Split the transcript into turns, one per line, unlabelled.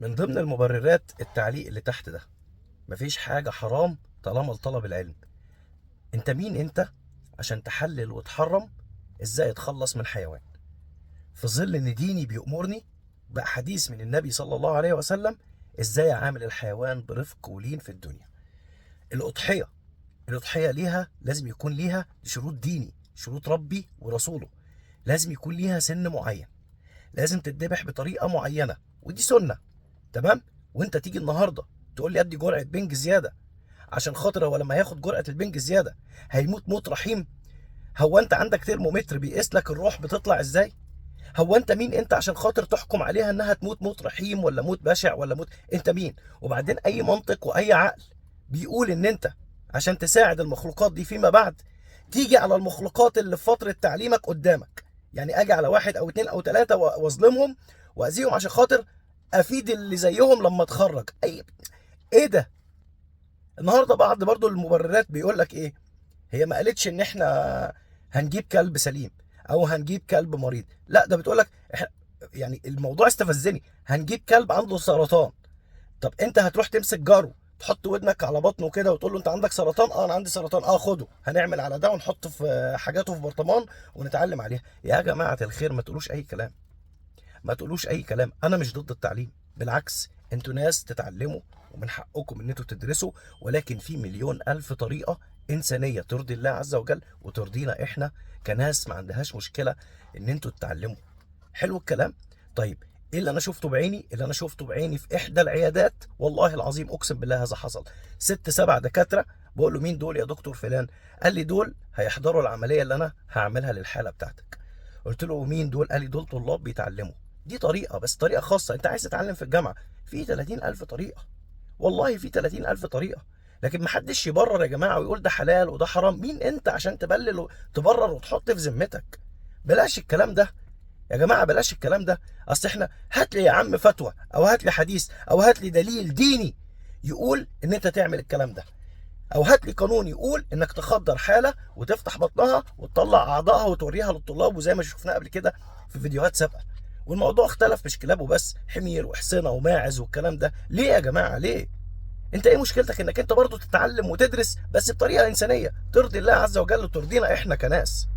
من ضمن المبررات التعليق اللي تحت ده: مفيش حاجة حرام طالما لطلب العلم. انت مين انت عشان تحلل وتحرم ازاي اتخلص من حيوان، في ظل ان ديني بيأمرني بأحاديث من النبي صلى الله عليه وسلم ازاي اعامل الحيوان برفق ولين في الدنيا. الأضحية الأضحية لازم يكون ليها شروط ديني، شروط ربي ورسوله. لازم يكون ليها سن معين، لازم تتذبح بطريقة معينة، ودي سنة. تمام. وانت تيجي النهارده تقول لي ادي جرعه بنج زياده عشان خاطر هو لما هياخد جرعه البنج زياده هيموت موت رحيم؟ هو انت عندك ترمومتر بيقيس لك الروح بتطلع ازاي؟ هو انت مين انت عشان خاطر تحكم عليها انها تموت موت رحيم ولا موت بشع ولا موت؟ انت مين؟ وبعدين اي منطق واي عقل بيقول ان انت عشان تساعد المخلوقات دي فيما بعد تيجي على المخلوقات اللي في فتره تعليمك قدامك؟ يعني اجي على واحد او اتنين او تلاته واظلمهم واذيهم عشان خاطر افيد اللي زيهم لما اتخرج؟ ايه ده؟ النهارده بعض برضو المبررات بيقول لك ايه؟ هي ما قالتش ان احنا هنجيب كلب سليم او هنجيب كلب مريض، لا ده بتقول لك يعني الموضوع استفزني، هنجيب كلب عنده سرطان. طب انت هتروح تمسك جاره تحط ودنك على بطنه كده وتقول له انت عندك سرطان؟ اه انا عندي سرطان. اه خده، هنعمل على ده ونحط في حاجاته في برطمان ونتعلم عليها. يا جماعه الخير ما تقولوش اي كلام، ما تقولوش اي كلام. انا مش ضد التعليم، بالعكس انتوا ناس تتعلموا ومن حقكم ان انتوا تدرسوا، ولكن في مليون الف طريقه انسانيه ترضي الله عز وجل وترضينا احنا كناس ما عندهاش مشكله ان انتوا تتعلموا. حلو الكلام. طيب ايه اللي انا شفته بعيني؟ اللي انا شفته بعيني في احدى العيادات، والله العظيم اقسم بالله هذا حصل. ست سبع دكاتره، بقول له مين دول يا دكتور فلان؟ قال لي دول هيحضروا العمليه اللي انا هعملها للحاله بتاعتك. قلت له مين دول؟ قال لي دول طلاب بيتعلموا. دي طريقة، بس طريقة خاصة. انت عايز تتعلم في الجامعة، في 30,000 طريقة. والله في 30,000 طريقة. لكن محدش يبرر يا جماعة ويقول ده حلال وده حرام. مين انت عشان تبلل وتبرر وتحط في ذمتك؟ بلاش الكلام ده يا جماعة، بلاش الكلام ده. اصل احنا هات لي يا عم فتوى او هات لي حديث او هات لي دليل ديني يقول ان انت تعمل الكلام ده، او هات لي قانون يقول انك تخدر حالة وتفتح بطنها وتطلع اعضائها وتوريها للطلاب، وزي ما شفنا قبل كده في فيديوهات سابقة. والموضوع اختلف، مش كلاب وبس، حمير وحصنة وماعز والكلام ده. ليه يا جماعة ليه؟ انت ايه مشكلتك انك انت برضو تتعلم وتدرس بس بطريقة انسانية ترضي الله عز وجل وترضينا احنا كناس؟